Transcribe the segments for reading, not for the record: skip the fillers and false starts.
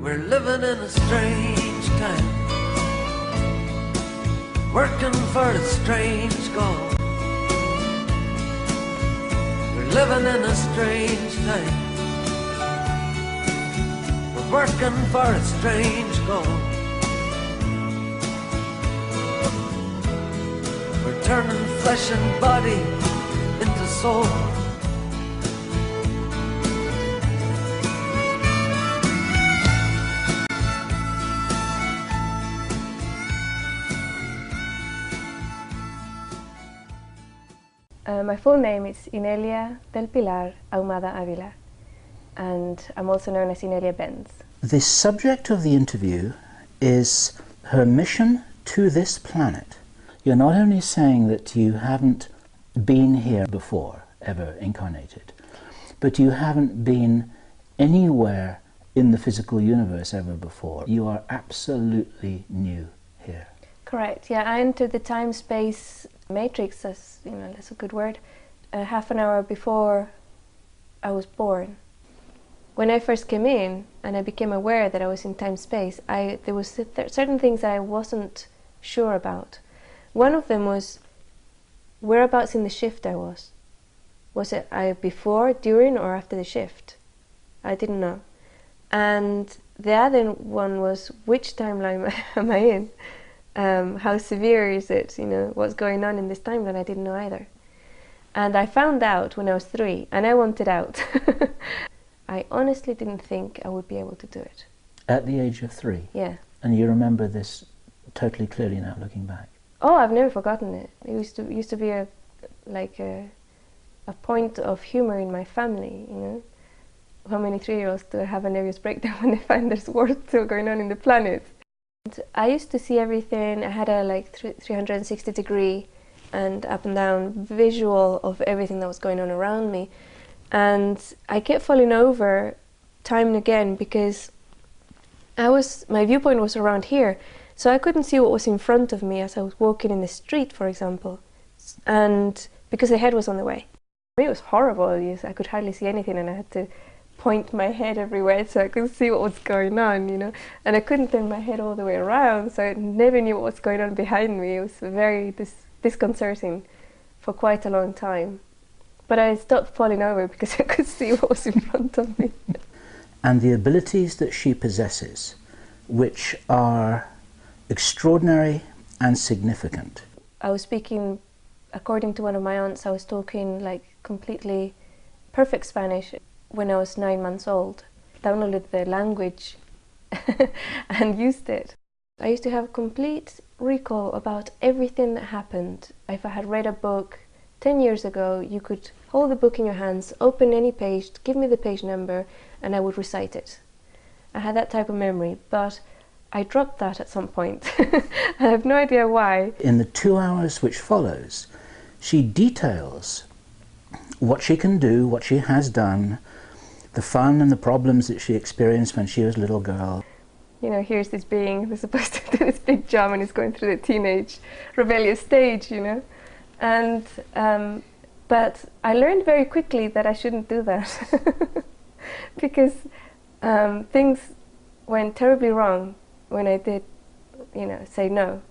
We're living in a strange time, working for a strange goal. We're living in a strange time, we're working for a strange goal. We're turning flesh and body into soul. My full name is Inelia del Pilar Ahumada Avila, and I'm also known as Inelia Benz. The subject of the interview is her mission to this planet. You're not only saying that you haven't been here before, ever incarnated, but you haven't been anywhere in the physical universe ever before. You are absolutely new here. Correct, yeah, I entered the time-space matrix, that's a good word, half an hour before I was born. When I first came in and I became aware that I was in time-space, there was certain things I wasn't sure about. One of them was whereabouts in the shift I was. Was it before, during, or after the shift? I didn't know. And the other one was, which timeline am I in? How severe is it? What's going on in this timeline? I didn't know either. And I found out when I was 3, and I wanted out. I honestly didn't think I would be able to do it. At the age of 3? Yeah. And you remember this totally clearly now, looking back? Oh, I've never forgotten it. It used to be a point of humor in my family, How many 3-year-olds do have a nervous breakdown when they find there's war still going on in the planet? And I used to see everything. I had a 360-degree and up and down visual of everything that was going on around me. And I kept falling over time and again because my viewpoint was around here. So I couldn't see what was in front of me as I was walking in the street, for example, and because the head was on the way. It was horrible. I could hardly see anything, and I had to point my head everywhere so I could see what was going on, And I couldn't turn my head all the way around, so I never knew what was going on behind me. It was very disconcerting for quite a long time. But I stopped falling over because I could see what was in front of me. And the abilities that she possesses, which are extraordinary and significant. I was speaking, according to one of my aunts, I was talking completely perfect Spanish when I was 9 months old. Downloaded the language and used it. I used to have complete recall about everything that happened. If I had read a book 10 years ago, you could hold the book in your hands, open any page, give me the page number, and I would recite it. I had that type of memory, but I dropped that at some point. I have no idea why. In the 2 hours which follows, she details what she can do, what she has done, the fun and the problems that she experienced when she was a little girl. Here's this being who's supposed to do this big job and is going through the teenage rebellious stage, And, but I learned very quickly that I shouldn't do that. Because things went terribly wrong when I did, say no.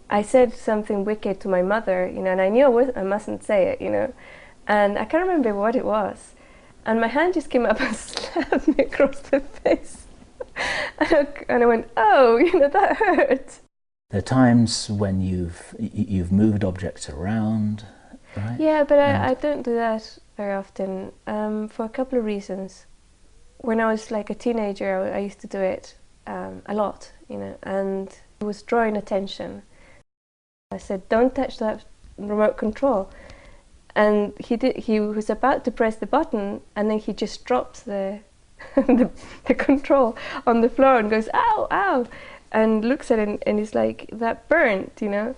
I said something wicked to my mother, and I knew I mustn't say it, and I can't remember what it was. And my hand just came up and slapped me across the face. And I went, oh, that hurt. There are times when you've moved objects around, right? Yeah, but I don't do that very often, for a couple of reasons. When I was a teenager, I used to do it a lot, and it was drawing attention. I said, don't touch that remote control. And he was about to press the button, and then he just drops the control on the floor and goes, ow, ow, and looks at it and he's like, that burnt, And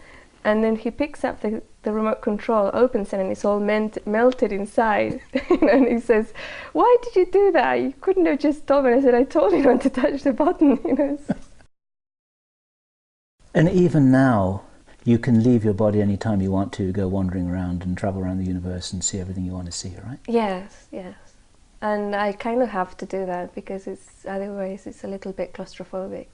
then he picks up the remote control, opens it, and it's all melted inside. And he says, why did you do that? You couldn't have just told me. And I said, I told you not to touch the button. And even now, you can leave your body anytime you want to, go wandering around and travel around the universe and see everything you want to see, right? Yes, yes. And I kind of have to do that because otherwise it's a little bit claustrophobic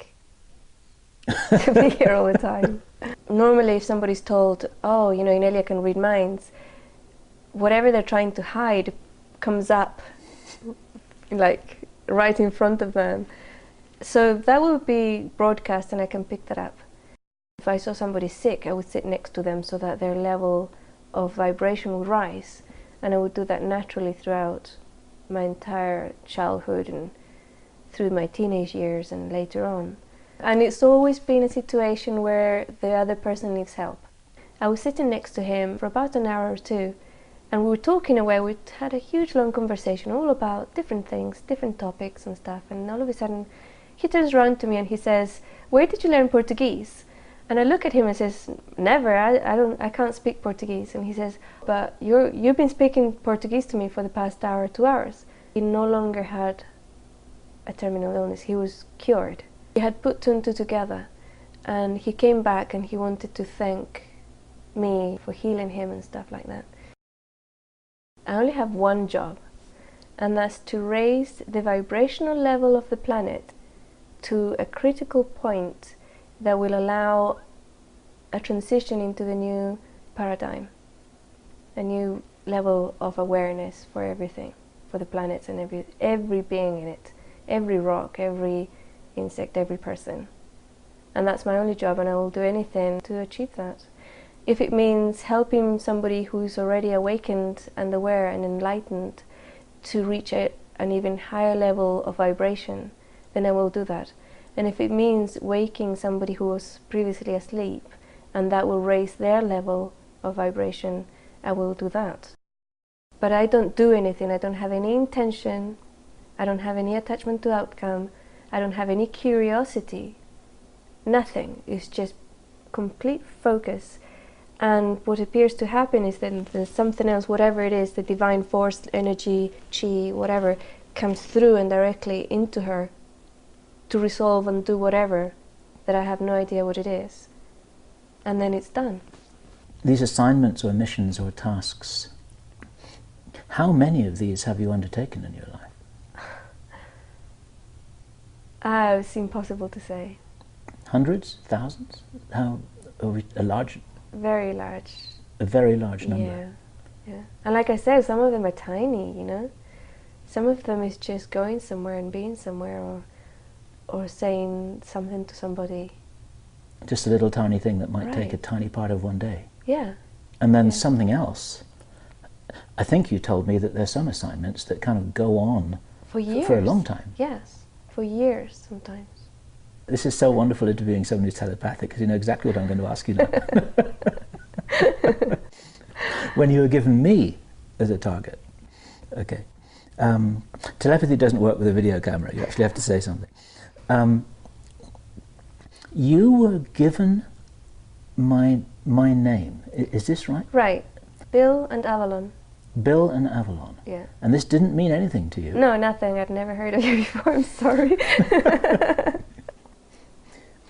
to be here all the time. Normally if somebody's told, oh, you know, Inelia can read minds, whatever they're trying to hide comes up like right in front of them. So that will be broadcast and I can pick that up. If I saw somebody sick, I would sit next to them so that their level of vibration would rise, and I would do that naturally throughout my entire childhood and through my teenage years and later on. And it's always been a situation where the other person needs help. I was sitting next to him for about an hour or two, and we were talking away. We had a huge long conversation all about different things, different topics and stuff, and all of a sudden he turns around to me and he says, "Where did you learn Portuguese?" And I look at him and says, "Never, I can't speak Portuguese." And he says, "But you've been speaking Portuguese to me for the past hour, 2 hours." He no longer had a terminal illness, he was cured. He had put two and two together, and he came back and he wanted to thank me for healing him and stuff like that. I only have one job, and that's to raise the vibrational level of the planet to a critical point that will allow a transition into the new paradigm, a new level of awareness for everything, for the planets and every being in it, every rock, every insect, every person. And that's my only job, and I will do anything to achieve that. If it means helping somebody who's already awakened and aware and enlightened to reach an even higher level of vibration, then I will do that. And if it means waking somebody who was previously asleep, and that will raise their level of vibration, I will do that. But I don't do anything, I don't have any intention, I don't have any attachment to outcome, I don't have any curiosity, nothing. It's just complete focus. And what appears to happen is that there's something else, whatever it is, the divine force, energy, chi, whatever, comes through and directly into her to resolve and do whatever, that I have no idea what it is. And then it's done. These assignments or missions or tasks, how many of these have you undertaken in your life? It's impossible to say. Hundreds? Thousands? How are we, a large? Very large. A very large number. Yeah, yeah. And like I said, some of them are tiny, you know. Some of them is just going somewhere and being somewhere, or saying something to somebody. Just a little tiny thing that might Right. take a tiny part of one day. Yeah. And then Yeah. something else. I think you told me that there's some assignments that kind of go on For years. for a long time. Yes, for years sometimes. This is so wonderful interviewing someone who's telepathic, because you know exactly what I'm going to ask you now. When you were given me as a target. Okay. Telepathy doesn't work with a video camera. You actually have to say something. You were given my name. Is this right? Right. Bill and Avalon. Bill and Avalon. Yeah. And this didn't mean anything to you? No, nothing. I'd never heard of you before. I'm sorry.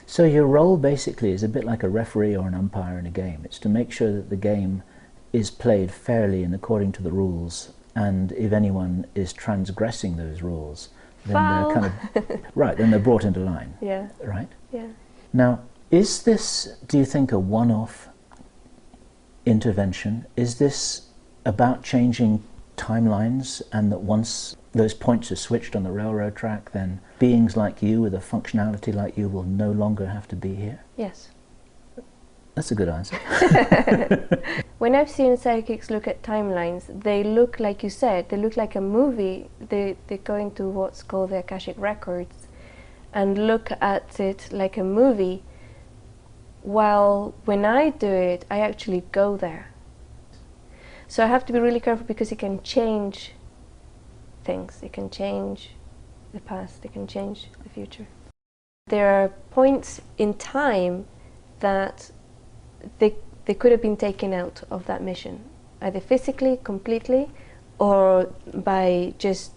So your role basically is a bit like a referee or an umpire in a game. It's to make sure that the game is played fairly and according to the rules, and if anyone is transgressing those rules, then Foul. they're kind of right. Then they're brought into line. Yeah. Right. Yeah. Now, is this, do you think, a one-off intervention? Is this about changing timelines, and that once those points are switched on the railroad track, then beings like you with a functionality like you will no longer have to be here? Yes. That's a good answer. When I've seen psychics look at timelines, they look, like you said, they look like a movie. They go into what's called the Akashic Records and look at it like a movie, while when I do it, I actually go there. So I have to be really careful, because it can change things. It can change the past, it can change the future. There are points in time that they could have been taken out of that mission, either physically, completely, or by just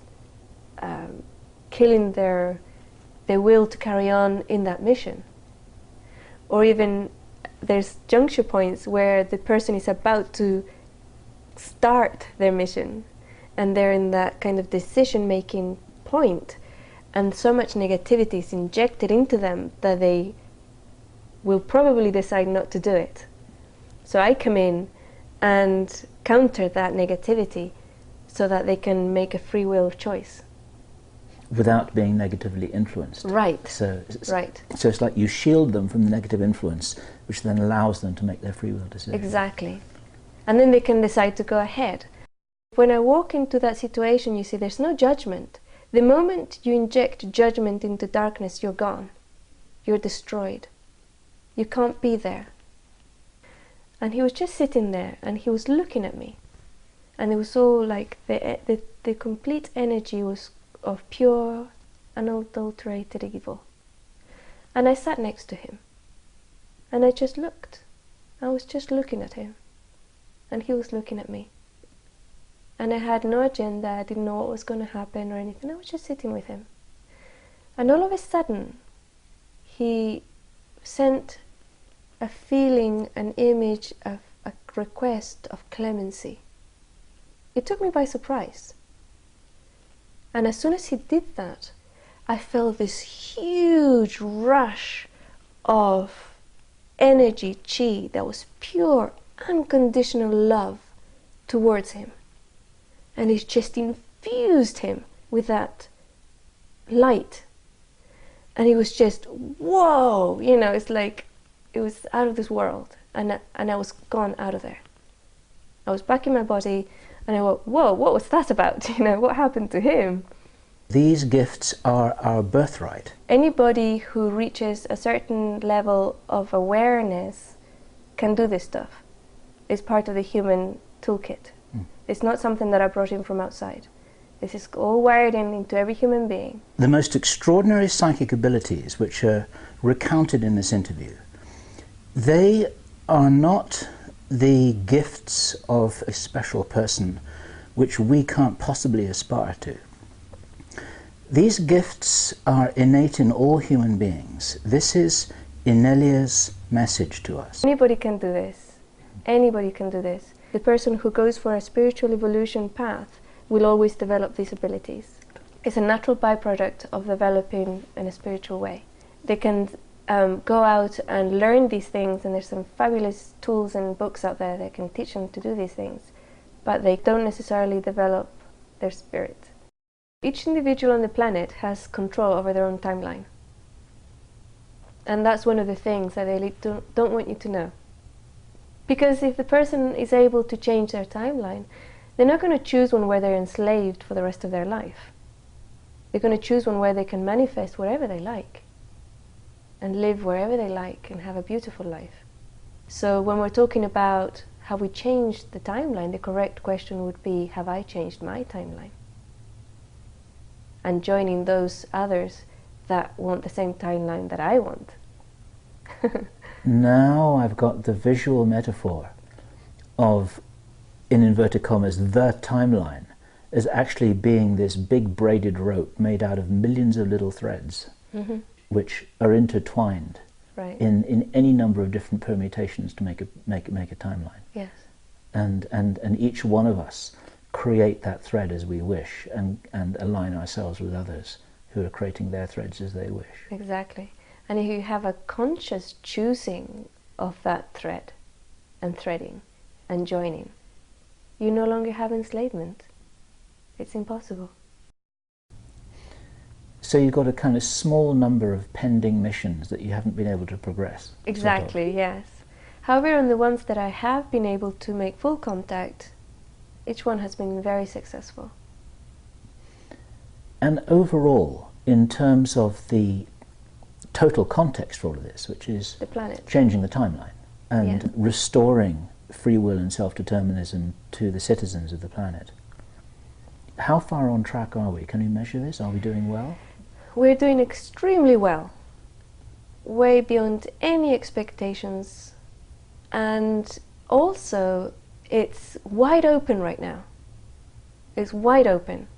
killing their will to carry on in that mission. Or even there's juncture points where the person is about to start their mission, and they're in that kind of decision-making point, and so much negativity is injected into them that they will probably decide not to do it. So I come in and counter that negativity so that they can make a free will choice. Without being negatively influenced. Right. So right. So it's like you shield them from the negative influence, which then allows them to make their free will decision. Exactly. And then they can decide to go ahead. When I walk into that situation, you see, there's no judgment. The moment you inject judgment into darkness, you're gone. You're destroyed. You can't be there. And he was just sitting there, and he was looking at me. And it was all like the complete energy was of pure, unadulterated evil. And I sat next to him. And I just looked. I was just looking at him. And he was looking at me. And I had no agenda, I didn't know what was going to happen or anything. I was just sitting with him. And all of a sudden, he sent a feeling, an image of a request of clemency. It took me by surprise. And as soon as he did that, I felt this huge rush of energy, chi, that was pure, unconditional love towards him. And it just infused him with that light. And he was just, whoa, you know, it's like, it was out of this world. And I was gone out of there. I was back in my body, and I went, whoa, what was that about? You know, what happened to him? These gifts are our birthright. Anybody who reaches a certain level of awareness can do this stuff. It's part of the human toolkit. It's not something that I brought in from outside. This is all wired into every human being. The most extraordinary psychic abilities which are recounted in this interview, they are not the gifts of a special person which we can't possibly aspire to. These gifts are innate in all human beings. This is Inelia's message to us. Anybody can do this. Anybody can do this. The person who goes for a spiritual evolution path will always develop these abilities. It's a natural byproduct of developing in a spiritual way. They can go out and learn these things, and there's some fabulous tools and books out there that can teach them to do these things, but they don't necessarily develop their spirit. Each individual on the planet has control over their own timeline. And that's one of the things that they don't want you to know. Because if the person is able to change their timeline, they're not going to choose one where they're enslaved for the rest of their life. They're going to choose one where they can manifest wherever they like, and live wherever they like, and have a beautiful life. So when we're talking about have we changed the timeline, the correct question would be, have I changed my timeline? And joining those others that want the same timeline that I want. Now I've got the visual metaphor of, in inverted commas, the timeline as actually being this big braided rope made out of millions of little threads, which are intertwined in any number of different permutations to make a timeline. Yes. And each one of us create that thread as we wish, and align ourselves with others who are creating their threads as they wish. Exactly. And if you have a conscious choosing of that thread and threading and joining, you no longer have enslavement. It's impossible. So you've got a kind of small number of pending missions that you haven't been able to progress. Exactly, sort of. Yes. However, on the ones that I have been able to make full contact, each one has been very successful. And overall, in terms of the total context for all of this, which is the planet, changing the timeline and restoring free will and self-determinism to the citizens of the planet, how far on track are we? Can we measure this? Are we doing well? We're doing extremely well, way beyond any expectations, and also it's wide open right now. It's wide open.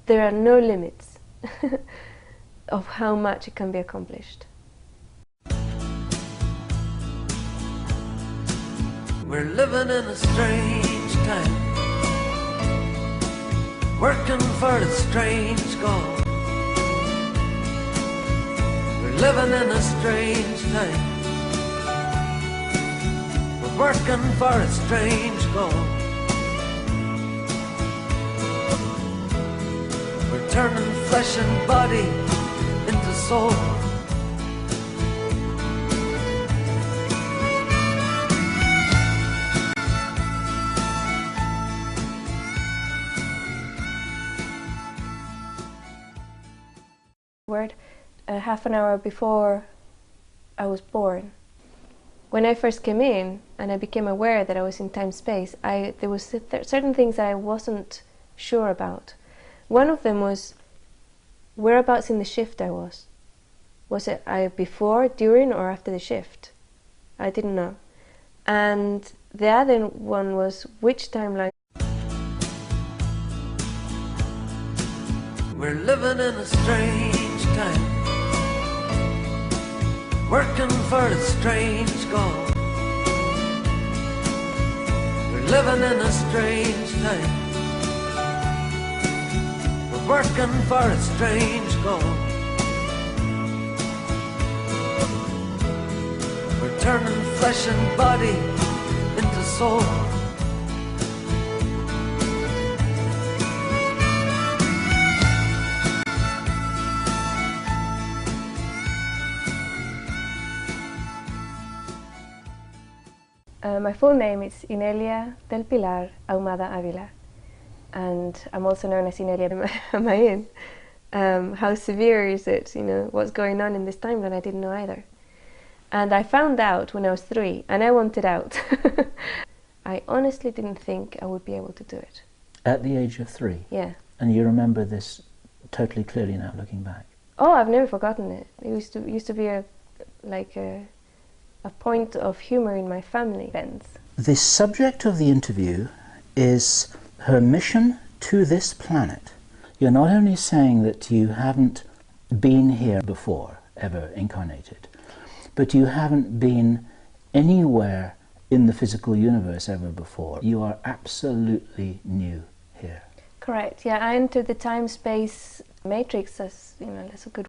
There are no limits of how much it can be accomplished. We're living in a strange time. working for a strange goal. We're living in a strange time. We're working for a strange goal. We're turning flesh and body into soul. Half an hour before I was born. When I first came in and I became aware that I was in time-space, there was certain things that I wasn't sure about. One of them was whereabouts in the shift I was. Was it before, during, or after the shift? I didn't know. And the other one was which timeline. We're living in a strange time, working for a strange goal. We're living in a strange time. We're working for a strange goal. We're turning flesh and body into soul. My full name is Inelia del Pilar Ahumada Avila, and I'm also known as Inelia Benz. How severe is it? You know, what's going on in this timeline? I didn't know either. And I found out when I was 3, and I wanted out. I honestly didn't think I would be able to do it. At the age of 3? Yeah. And you remember this totally clearly now, looking back? Oh, I've never forgotten it. It used to be a point of humor in my family. Benz. The subject of the interview is her mission to this planet. You're not only saying that you haven't been here before, ever incarnated, but you haven't been anywhere in the physical universe ever before. You are absolutely new here. Correct. Yeah, I entered the time-space matrix as, you know, that's a good